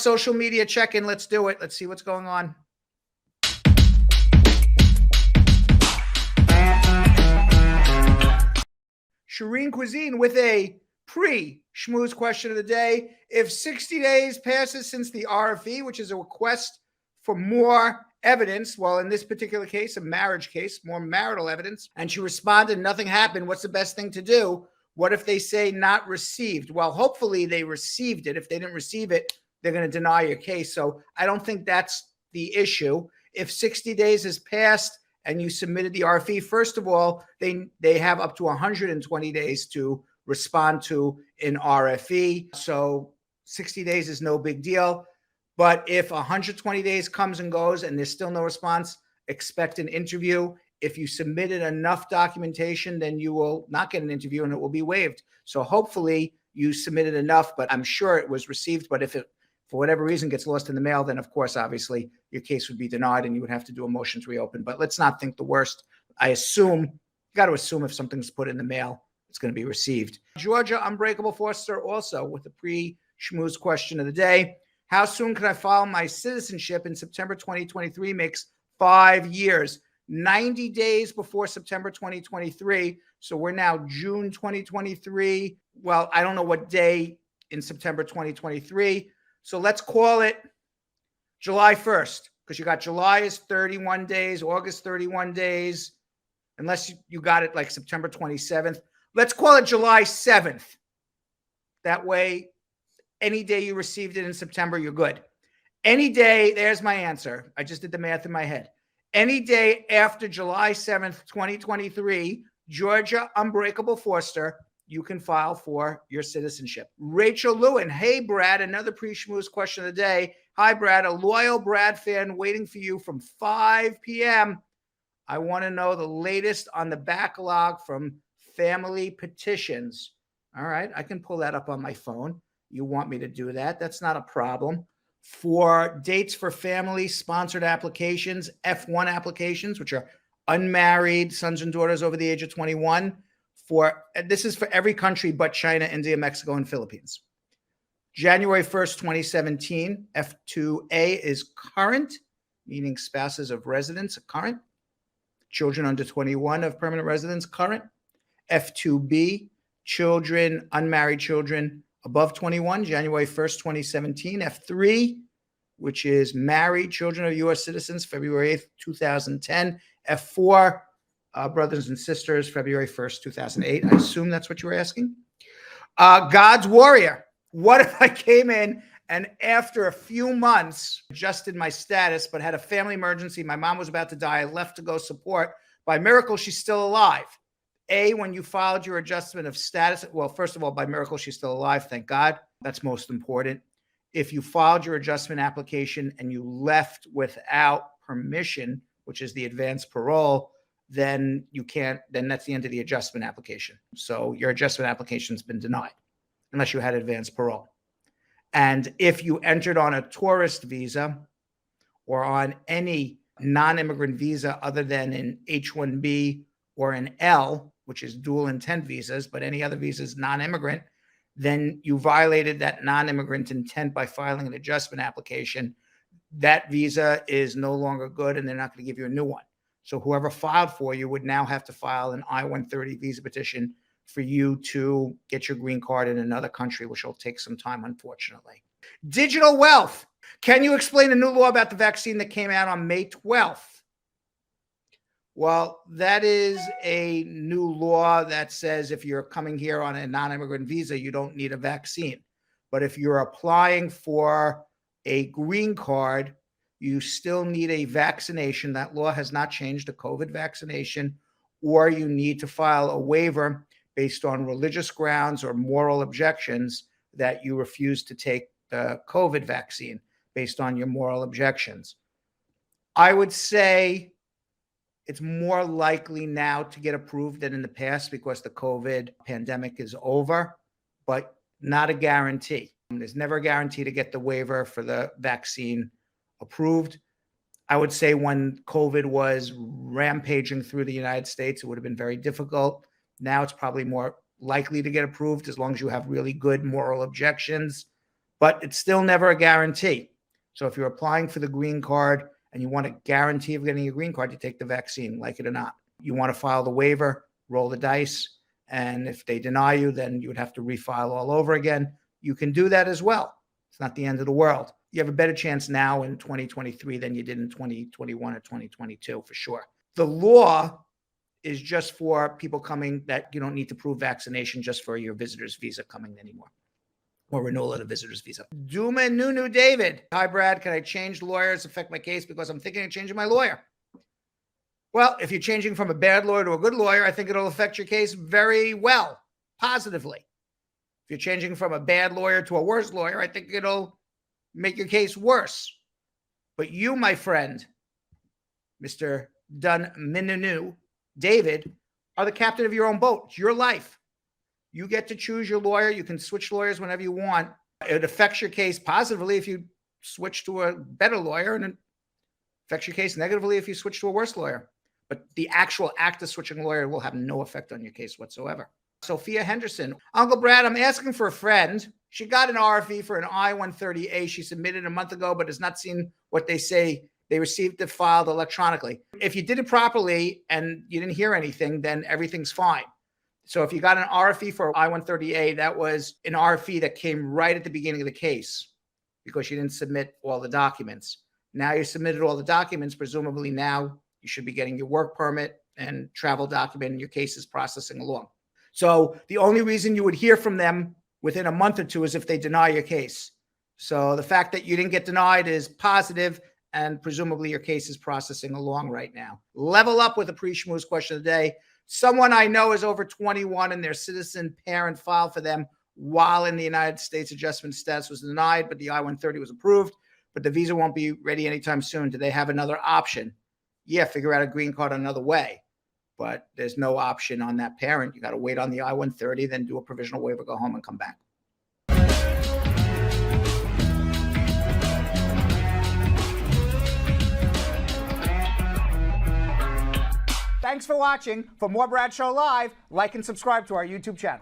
social media check-in. Let's do it. Let's see what's going on. Shireen Cuisine with a pre-schmooze question of the day. If 60 days passes since the RFE, which is a request for more evidence, well, in this particular case, a marriage case, more marital evidence, and she responded, nothing happened, what's the best thing to do? What if they say not received? Well, hopefully they received it. If they didn't receive it, they're going to deny your case. So I don't think that's the issue. If 60 days has passed and you submitted the RFE, first of all, they have up to 120 days to respond to an RFE. So 60 days is no big deal. But if 120 days comes and goes and there's still no response, expect an interview. If you submitted enough documentation, then you will not get an interview and it will be waived. So hopefully you submitted enough, but I'm sure it was received. But if it, for whatever reason, gets lost in the mail, then of course, obviously, your case would be denied and you would have to do a motion to reopen. But let's not think the worst. I assume, you got to assume if something's put in the mail, it's going to be received. Georgia Unbreakable Forster also with the pre-schmooze question of the day. How soon can I file my citizenship in September 2023? Makes 5 years. 90 days before September 2023. So we're now June 2023. Well, I don't know what day in September 2023. So let's call it July 1st, because you got July is 31 days, August 31 days, unless you got it like September 27th. Let's call it July 7th. That way, any day you received it in September, you're good. Any day, there's my answer. I just did the math in my head. Any day after July 7th, 2023, Georgia Unbreakable Forster, you can file for your citizenship. Rachel Lewin, hey, Brad, another pre-schmooze question of the day. Hi, Brad, a loyal Brad fan waiting for you from 5 p.m. I want to know the latest on the backlog from family petitions. All right, I can pull that up on my phone. You want me to do that? That's not a problem. For dates for family-sponsored applications, F1 applications, which are unmarried sons and daughters over the age of 21. This is for every country but China, India, Mexico, and Philippines. January 1st, 2017, F2A is current, meaning spouses of residents are current. Children under 21 of permanent residence, current. F2B, children, unmarried children above 21, January 1st, 2017. F3, which is married children of U.S. citizens, February 8th, 2010. F4, brothers and sisters, February 1st, 2008. I assume that's what you were asking. God's Warrior. What if I came in and after a few months adjusted my status, but had a family emergency, my mom was about to die, I left to go support. By miracle, she's still alive. A, when you filed your adjustment of status, well, first of all, by miracle, she's still alive, thank God. That's most important. If you filed your adjustment application and you left without permission, which is the advanced parole, then you can't, then that's the end of the adjustment application. So your adjustment application's been denied unless you had advanced parole. And if you entered on a tourist visa or on any non-immigrant visa other than an H-1B or an L, which is dual intent visas, but any other visas non-immigrant, then you violated that non-immigrant intent by filing an adjustment application. That visa is no longer good and they're not going to give you a new one. So whoever filed for you would now have to file an I-130 visa petition for you to get your green card in another country, which will take some time, unfortunately. Digital wealth. Can you explain the new law about the vaccine that came out on May 12th? Well, that is a new law that says if you're coming here on a non-immigrant visa, you don't need a vaccine. But if you're applying for a green card, you still need a vaccination. That law has not changed, a COVID vaccination, or you need to file a waiver based on religious grounds or moral objections that you refuse to take the COVID vaccine based on your moral objections. I would say it's more likely now to get approved than in the past because the COVID pandemic is over, but not a guarantee. There's never a guarantee to get the waiver for the vaccine approved. I would say when COVID was rampaging through the United States, it would have been very difficult. Now it's probably more likely to get approved as long as you have really good moral objections. but it's still never a guarantee. So if you're applying for the green card and you want a guarantee of getting a green card, you take the vaccine, like it or not. You want to file the waiver, roll the dice, and if they deny you, then you would have to refile all over again. You can do that as well. It's not the end of the world. You have a better chance now in 2023 than you did in 2021 or 2022, for sure. The law is just for people coming that you don't need to prove vaccination just for your visitor's visa coming anymore, or renewal of the visitor's visa. Duma Nunu David. Hi, Brad. Can I change lawyers, affect my case because I'm thinking of changing my lawyer? Well, if you're changing from a bad lawyer to a good lawyer, I think it'll affect your case very well, positively. If you're changing from a bad lawyer to a worse lawyer, I think it'll make your case worse. But you, my friend, Mr. Dun Minunu David, are the captain of your own boat. It's your life. You get to choose your lawyer. You can switch lawyers whenever you want. It affects your case positively if you switch to a better lawyer, and it affects your case negatively if you switch to a worse lawyer. But the actual act of switching a lawyer will have no effect on your case whatsoever. Sophia Henderson. Uncle Brad, I'm asking for a friend. She got an RFE for an I-130A. She submitted a month ago, but has not seen what they say. They received it filed electronically. If you did it properly and you didn't hear anything, then everything's fine. So if you got an RFE for I-130A, that was an RFE that came right at the beginning of the case because you didn't submit all the documents. Now you submitted all the documents. Presumably now you should be getting your work permit and travel document, and your case is processing along. So the only reason you would hear from them within a month or two is if they deny your case. So the fact that you didn't get denied is positive, and presumably your case is processing along right now. Level up with a pre-schmooze question of the day. Someone I know is over 21 and their citizen parent filed for them while in the United States. Adjustment status was denied, but the I-130 was approved, but the visa won't be ready anytime soon. Do they have another option? Yeah, figure out a green card another way, but there's no option on that parent. You got to wait on the I-130, then do a provisional waiver, go home and come back. Thanks for watching. For more Brad Show Live, like and subscribe to our YouTube channel.